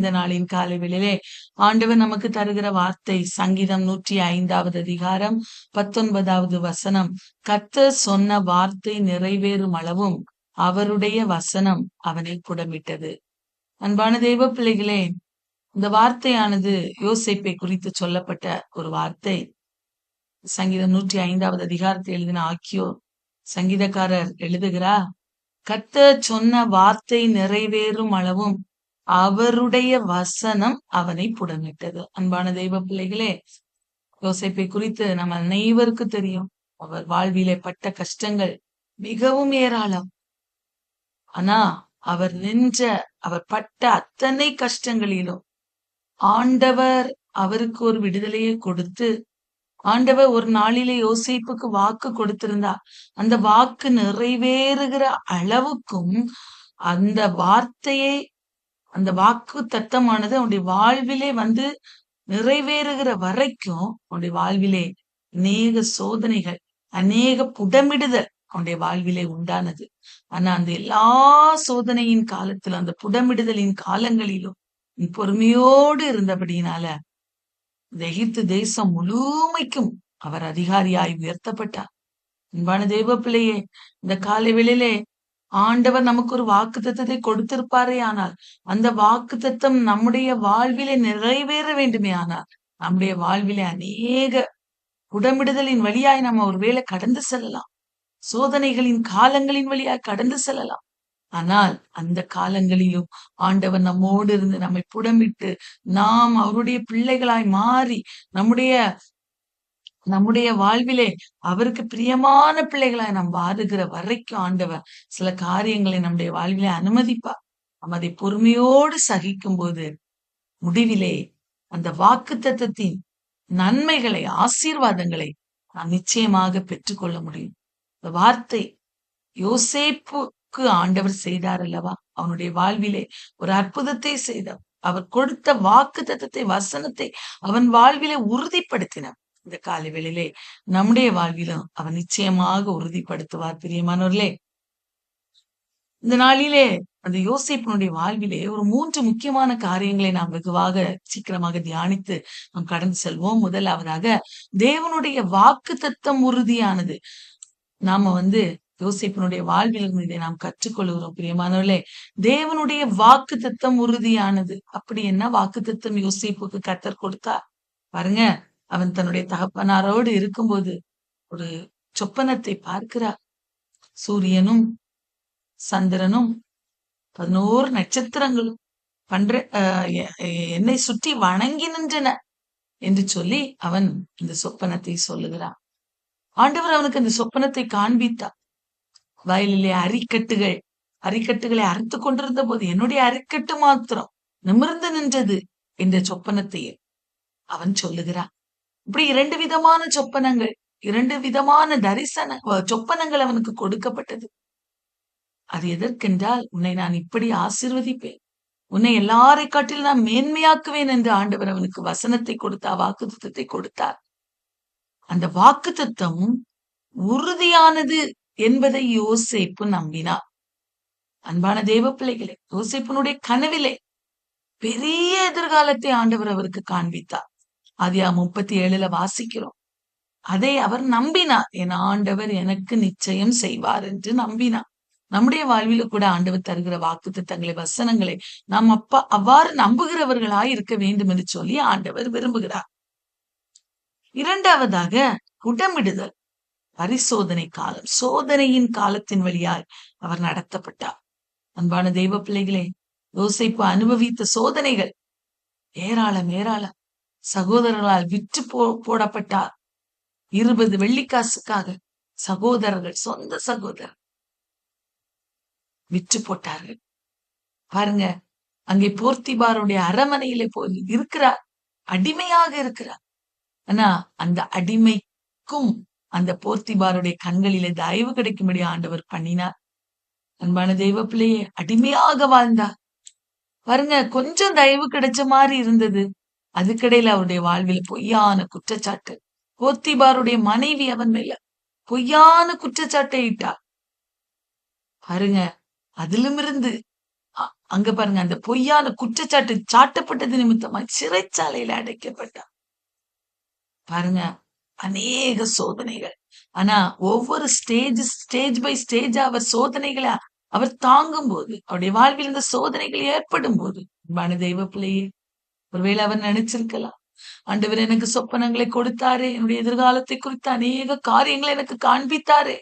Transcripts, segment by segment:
இந்த நாளின் காலை வேளையிலே ஆண்டவர் நமக்கு தருகிற வார்த்தை சங்கீதம் 105வது அதிகாரம் 19வது வசனம். கர்த்தர் சொன்ன வார்த்தை நிறைவேறும் அளவும் அவருடைய வசனம் அவனை புடமிட்டது. அன்பான தெய்வ பிள்ளைகளே, இந்த வார்த்தையானது யோசேப்பை குறித்து சொல்லப்பட்ட ஒரு வார்த்தை. சங்கீதம் 105வது அதிகாரத்தை எழுதின ஆக்கியோர் சங்கீதக்காரர் எழுதுகிறார், கர்த்தர் சொன்ன வார்த்தை நிறைவேறும் அளவும் அவருடைய வசனம் அவனை புடமிட்டது. அன்பான தெய்வ பிள்ளைகளே, யோசேப்பை குறித்து நம்ம அனைவருக்கும் தெரியும். அவர் வாழ்விலே பட்ட கஷ்டங்கள் மிகவும் ஏராளம். ஆனா அவர் பட்ட அத்தனை கஷ்டங்களிலும் ஆண்டவர் அவருக்கு ஒரு விடுதலையை கொடுத்து, ஆண்டவர் ஒரு நாளிலே யோசேப்புக்கு வாக்கு கொடுத்திருந்தார். அந்த வாக்கு நிறைவேறுகிற அளவுக்கும் அந்த வார்த்தையை, அந்த வாக்கு தத்தமானது அவனுடைய வாழ்விலே வந்து நிறைவேறுகிற வரைக்கும் அவனுடைய வாழ்விலே அநேக சோதனைகள், அநேக புடமிடுதல் அவனுடைய வாழ்விலே உண்டானது. ஆனா அந்த எல்லா சோதனையின் காலத்துல, அந்த புடமிடுதலின் காலங்களிலும் பொறுமையோடு இருந்தபடியினால இந்த எகிப்து தேசம் முழுமைக்கும் அவர் அதிகாரியாய் உயர்த்தப்பட்டார். அன்பான தெய்வ பிள்ளையே, இந்த காலை வேளையிலே ஆண்டவர் நமக்கு ஒரு வாக்குத்தத்தத்தை கொடுத்திருப்பாரே ஆனால், அந்த வாக்குத்தத்தம் நம்முடைய வாழ்விலே நிறைவேற வேண்டுமே ஆனால், நம்முடைய வாழ்விலே அநேக புடமிடுதலின் வழியாய் நம்ம ஒருவேளை கடந்து செல்லலாம். சோதனைகளின் காலங்களின் வழியாய் கடந்து செல்லலாம். ஆனால் அந்த காலங்களிலும் ஆண்டவர் நம்மோடு இருந்து நம்மை புடமிட்டு நாம் அவருடைய பிள்ளைகளாய் மாறி நம்முடைய வாழ்விலே அவருக்கு பிரியமான பிள்ளைகளாய் நாம் வாழுகிற வரைக்கும் ஆண்டவர் சில காரியங்களை நம்முடைய வாழ்விலே அனுமதிப்பார். நாம் அதை பொறுமையோடு சகிக்கும் போது முடிவிலே அந்த வாக்குத்தத்தத்தின் நன்மைகளை, ஆசீர்வாதங்களை நாம் நிச்சயமாக பெற்றுக்கொள்ள முடியும். இந்த வார்த்தை யோசேப்புக்கு ஆண்டவர் செய்தார் அல்லவா? அவனுடைய வாழ்விலே ஒரு அற்புதத்தை செய்தார். அவர் கொடுத்த வாக்குத்தத்தத்தை, வசனத்தை அவன் வாழ்விலே உறுதிப்படுத்தினார். இந்த காலை வேளையிலே நம்முடைய வாழ்விலும் அவர் நிச்சயமாக உறுதிப்படுத்துவார். பிரியமானவர்களே, இந்த நாளிலே அந்த யோசேப்பினுடைய வாழ்விலே ஒரு 3 முக்கியமான காரியங்களை நாம் வெகுவாக சீக்கிரமாக தியானித்து நாம் கடந்து செல்வோம். முதலாவதாக, தேவனுடைய வாக்குத்தத்தம் உறுதியானது. நாம யோசேப்பினுடைய வாழ்விலிருந்து இதை நாம் கற்றுக்கொள்கிறோம். பிரியமானவர்களே, தேவனுடைய வாக்குத்தத்தம் உறுதியானது. அப்படி என்ன வாக்குத்தத்தம் யோசேப்புக்கு கர்த்தர் கொடுத்தார் பாருங்க. அவன் தன்னுடைய தகப்பனாரோடு இருக்கும்போது ஒரு சொப்பனத்தை பார்க்கிறார். சூரியனும் சந்திரனும் 11 நட்சத்திரங்களும் என்னை சுற்றி வணங்கி நின்றன என்று சொல்லி அவன் இந்த சொப்பனத்தை சொல்லுகிறான். ஆண்டவர் அவனுக்கு அந்த சொப்பனத்தை காண்பித்தார். வயலிலே அரிக்கட்டுகளை அறுத்து கொண்டிருந்த போது என்னுடைய அரிக்கட்டு மாத்திரம் நிமிர்ந்து நின்றது என்ற சொப்பனத்தையே அவன் சொல்லுகிறான். இப்படி 2 விதமான சொப்பனங்கள், 2 விதமான சொப்பனங்கள் அவனுக்கு கொடுக்கப்பட்டது. அது எதற்கென்றால், உன்னை நான் இப்படி ஆசீர்வதிப்பேன், உன்னை எல்லாரை காட்டில் நான் மேன்மையாக்குவேன் என்று ஆண்டவர் அவனுக்கு வசனத்தை கொடுத்தார், வாக்குத்தத்தத்தை கொடுத்தார். அந்த வாக்குத்தத்தம் உறுதியானது என்பதை யோசேப்பு நம்பினார். அன்பான தேவ பிள்ளைகளே, யோசேப்பினுடைய கனவிலே பெரிய எதிர்காலத்தை ஆண்டவர் அவருக்கு காண்பித்தார். ஆதியாகமம் 37ல வாசிக்கிறோம். அதை அவர் நம்பினார். என் ஆண்டவர் எனக்கு நிச்சயம் செய்வார் என்று நம்பினார். நம்முடைய வாழ்வில கூட ஆண்டவர் தருகிற வாக்குத்தத்தங்களை, வசனங்களை நாம் அவ்வாறு நம்புகிறவர்களாய் இருக்க வேண்டும் என்று சொல்லி ஆண்டவர் விரும்புகிறார். இரண்டாவதாக, புடமிடுதல். பரிசோதனை காலம், சோதனையின் காலத்தின் வழியாய் அவர் நடத்தப்பட்டார். அன்பான தெய்வ பிள்ளைகளே, யோசேப்பு அனுபவித்த சோதனைகள் ஏராளம். சகோதரர்களால் விற்று போடப்பட்டார். 20 வெள்ளிக்காசுக்காக சகோதரர்கள், சொந்த சகோதரர் விற்று போட்டார்கள். பாருங்க, அங்கே போர்த்திபாருடைய அரமனையிலே போய் இருக்கிறார், அடிமையாக இருக்கிறார். ஆனா அந்த அடிமைக்கும் அந்த போர்த்திபாருடைய கண்களிலே தயவு கிடைக்கும்படி ஆண்டவர் பண்ணினார். அன்பான தெய்வ பிள்ளையே, அடிமையாக வாழ்ந்தார். பாருங்க, கொஞ்சம் தயவு கிடைச்ச மாதிரி இருந்தது. அதுக்கிடையில அவருடைய வாழ்வில் பொய்யான குற்றச்சாட்டு. போர்த்திபாருடைய மனைவி அவன் மேல பொய்யான குற்றச்சாட்டை இட்டார். பாருங்க, அதிலுமிருந்து அங்க பாருங்க, அந்த பொய்யான குற்றச்சாட்டு சாட்டப்பட்டது நிமித்தமாய் சிறைச்சாலையில அடைக்கப்பட்டார். பாருங்க, அநேக சோதனைகள். ஆனா ஒவ்வொரு ஸ்டேஜ் பை ஸ்டேஜா அவர் சோதனைகளை அவர் தாங்கும் போது, அவருடைய வாழ்வில் இந்த சோதனைகள் ஏற்படும் போது, அன்பான தெய்வ பிள்ளையே, ஒருவேளை அவர் நினைச்சிருக்கலாம், ஆண்டவர் எனக்கு சொப்பனங்களை கொடுத்தாரே, என்னுடைய எதிர்காலத்தை குறித்த அநேக காரியங்களை எனக்கு காண்பித்தாரே,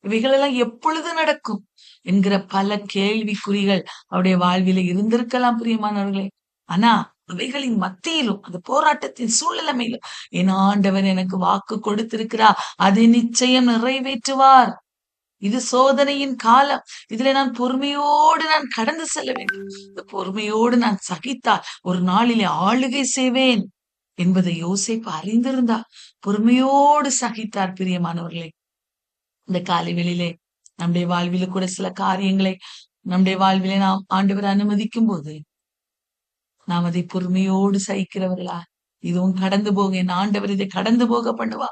இவைகளெல்லாம் எப்பொழுது நடக்கும் என்கிற பல கேள்விக்குறிகள் அவருடைய வாழ்வில இருந்திருக்கலாம் பிரியமானவர்களே. ஆனா அவைகளின் மத்தியிலும், அந்த போராட்டத்தின் சூழ்நிலைமையிலும் என் ஆண்டவர் எனக்கு வாக்கு கொடுத்திருக்கிறார், அதை நிச்சயம் நிறைவேற்றுவார். இது சோதனையின் காலம். இதுல நான் கடந்து செல்ல வேண்டும். இந்த பொறுமையோடு நான் சகித்தால் ஒரு நாளிலே ஆளுகை செய்வேன் என்பதை யோசேப்பு அறிந்திருந்தார். பொறுமையோடு சகித்தார் பிரியமானவர்களே. இந்த காலை வேளையிலே நம்முடைய வாழ்வில கூட சில காரியங்களை நம்முடைய வாழ்விலே நாம் ஆண்டவர் அனுமதிக்கும் போது நாம் அதை பொறுமையோடு சகிக்கிறவர்களா, இதுவும் கடந்து போக என் ஆண்டவர் இதை கடந்து போக பண்ணுவா,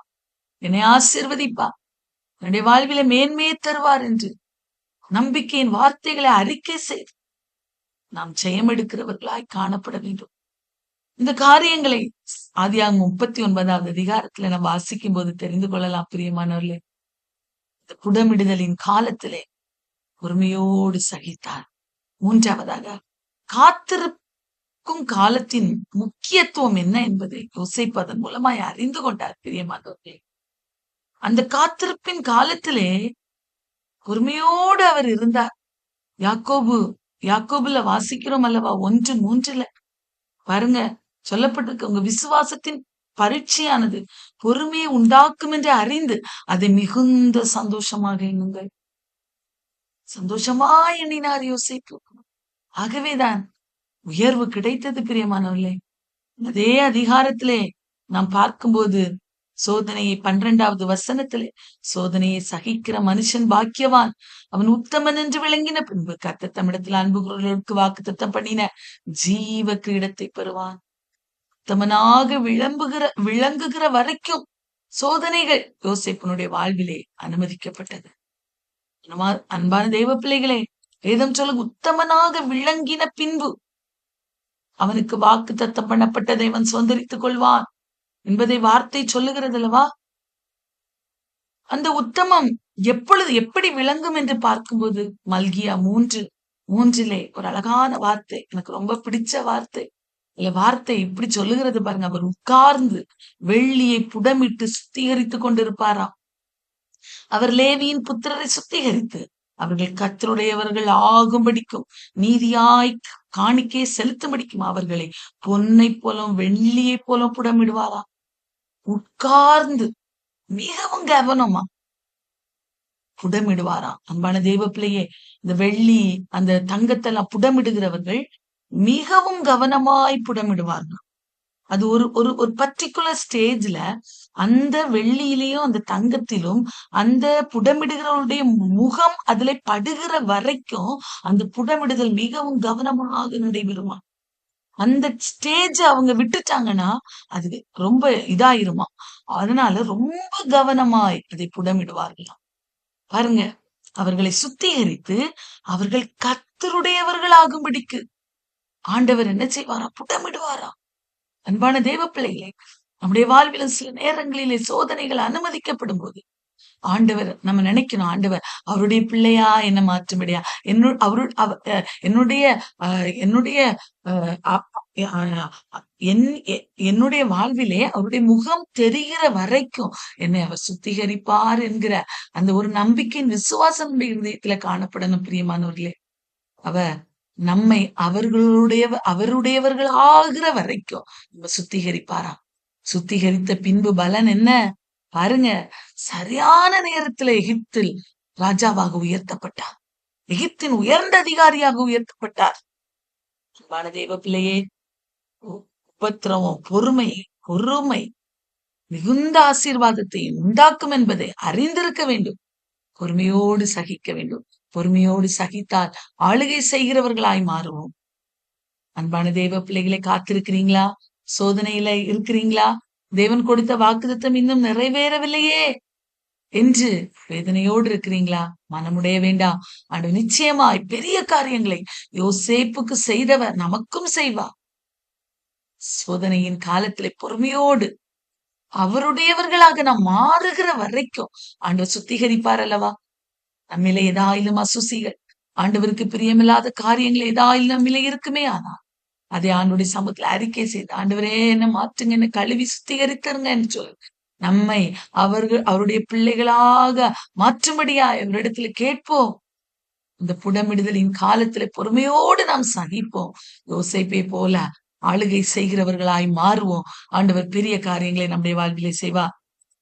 என்னை ஆசீர்வதிப்பா, என்னுடைய வாழ்வில மேன்மையை தருவார் என்று நம்பிக்கையின் வார்த்தைகளை அறிக்கை செய்து நாம் ஜெயம் எடுக்கிறவர்களாய் காணப்பட வேண்டும். இந்த காரியங்களை ஆதியாகமம் 39வது அதிகாரத்துல நாம் வாசிக்கும் போது தெரிந்து கொள்ளலாம் பிரியமானவர்களே. இந்த புடமிடுதலின் காலத்திலே பொறுமையோடு சகித்தார். மூன்றாவதாக, காத்திருக்கும் காலத்தின் முக்கியத்துவம் என்ன என்பதை யோசேப்பு அதன் மூலமாய் அறிந்து கொண்டார் பிரியமானவர்களே. அந்த காத்திருப்பின் காலத்திலே பொறுமையோடு அவர் இருந்தார். யாக்கோபுல வாசிக்கிறோம் அல்லவா, 1:3 பாருங்க, சொல்லப்பட்டிருக்கு, உங்க விசுவாசத்தின் பரீட்சையானது பொறுமையை உண்டாக்கும் என்று அறிந்து அதை மிகுந்த சந்தோஷமாக எண்ணுங்கள். சந்தோஷமா எண்ணினார் யோசேப்பு. ஆகவேதான் உயர்வு கிடைத்தது பிரியமானவர்களே. அதே அதிகாரத்திலே நாம் பார்க்கும்போது சோதனையை 12வது வசனத்திலே, சோதனையை சகிக்கிற மனுஷன் பாக்கியவான், அவன் உத்தமன் என்று விளங்கின பின்பு கர்த்தர் தம்மிடத்தில் அன்புகிறவர்களுக்கு வாக்குத்தத்தம் பண்ணின ஜீவ கிரீடத்தை பெறுவான். உத்தமனாக விளங்குகிற வரைக்கும் சோதனைகள் யோசேப்பினுடைய வாழ்விலே அனுமதிக்கப்பட்டது. அன்பான தெய்வ பிள்ளைகளே, வேதம் சொல்ல உத்தமனாக விளங்கின பின்பு அவனுக்கு வாக்கு தத்தம் பண்ணப்பட்டதை அவன் சுதந்திரித்துக் கொள்வான் என்பதை வார்த்தை சொல்லுகிறது அல்லவா. அந்த உத்தமம் எப்படி விளங்கும் என்று பார்க்கும்போது மல்கியா 3:3 ஒரு அழகான வார்த்தை, எனக்கு ரொம்ப பிடிச்ச வார்த்தை. இல்ல வார்த்தை இப்படி சொல்லுகிறது பாருங்க, அவர் உட்கார்ந்து வெள்ளியை புடமிட்டு சுத்திகரித்துக் கொண்டிருப்பாராம். அவர் லேவியின் புத்திரரை சுத்திகரித்து அவர்கள் கர்த்தருடையவர்கள் ஆகும்படிக்கும் நீதியாய் காணிக்கை செலுத்தும்படிக்கும் அவர்களை பொன்னை போலும் வெள்ளியை போலும் புடமிடுவாராம். உட்கார்ந்து மிகவும் கவனமா புடமிடுவாராம். அன்பான தெய்வ பிள்ளையே, இந்த வெள்ளி அந்த தங்கத்தெல்லாம் புடமிடுகிறவர்கள் மிகவும் கவனமாய் புடமிடுவார்கள். அது ஒரு ஒரு ஒரு பர்டிகுலர் ஸ்டேஜ்ல அந்த வெள்ளியிலையும் அந்த தங்கத்திலும் அந்த புடமிடுகிறவருடைய முகம் அதுல படுகிற வரைக்கும் அந்த புடமிடுதல் மிகவும் கவனமாக நடைபெறுமா. அந்த ஸ்டேஜ் அவங்க விட்டுட்டாங்கன்னா அது ரொம்ப இதாயிருமா. அதனால ரொம்ப கவனமாய் அதை புடமிடுவார்களாம். பாருங்க, அவர்களை சுத்திகரித்து அவர்கள் கர்த்தருடையவர்கள் ஆகும்படிக்கு ஆண்டவர் என்ன செய்வாரா, புடமிடுவாரா. அன்பான தேவ பிள்ளைகளே, நம்முடைய வாழ்வில் சில நேரங்களிலே சோதனைகள் அனுமதிக்கப்படும் போது ஆண்டவர் நம்ம நினைக்கணும், ஆண்டவர் அவருடைய பிள்ளையா என்ன மாற்றும்படியா என்னுடைய என்னுடைய வாழ்விலே அவருடைய முகம் தெரிகிற வரைக்கும் என்னை அவர் சுத்திகரிப்பார் என்கிற அந்த ஒரு நம்பிக்கையின் விசுவாசம் இதயத்துல காணப்படணும் பிரியமானவர்களே. அவர் நம்மை அவருடையவர்கள் ஆகிற வரைக்கும் நம்ம சுத்திகரிப்பாராம். சுத்திகரித்த பின்பு பலன் என்ன பாருங்க, சரியான நேரத்துல எகிப்தில் ராஜாவாக உயர்த்தப்பட்டார். எகிப்தின் உயர்ந்த அதிகாரியாக உயர்த்தப்பட்டார். அன்பான தெய்வ பிள்ளையே, உபத்திரவம் பொறுமை மிகுந்த ஆசீர்வாதத்தை உண்டாக்கும் என்பதை அறிந்திருக்க வேண்டும். பொறுமையோடு சகிக்க வேண்டும். பொறுமையோடு சகித்தால் ஆளுகை செய்கிறவர்களாய் மாறுவோம். அன்பான தேவ பிள்ளைகளை, காத்திருக்கிறீங்களா? சோதனையில இருக்கிறீங்களா? தேவன் கொடுத்த வாக்குத்தத்தம் இன்னும் நிறைவேறவில்லையே. என்று வேதனையோடு இருக்கிறீங்களா? மனமுடைய வேண்டாம். ஆண்டவர் நிச்சயமாய் பெரிய காரியங்களை யோசேப்புக்கு செய்தவர் நமக்கும் செய்வார். சோதனையின் காலத்திலே பொறுமையோடு அவருடையவர்களாக நாம் மாறுகிற வரைக்கும் ஆண்டவர் சுத்திகரிப்பார் அல்லவா? நம்மிலே ஏதாயிலும் அசுசிகள், ஆண்டவருக்கு பிரியமில்லாத காரியங்கள் ஏதாயிலும் நம்மிலே இருக்குமே, ஆனால் அதை ஆண்டுடைய சமூகத்துல அறிக்கை செய்து, ஆண்டவரே என்ன மாற்றுங்க, என்ன கழுவி சுத்திகரித்தருங்க என்று சொல்லு. நம்மை அவருடைய பிள்ளைகளாக மாற்றும்படியா அவரிடத்துல கேட்போம். இந்த புடமிடுதலின் காலத்துல பொறுமையோடு நாம் சகிப்போம். யோசேப்பை போல ஆளுகை செய்கிறவர்களாய் மாறுவோம். ஆண்டவர் பெரிய காரியங்களை நம்முடைய வாழ்விலே செய்வார்.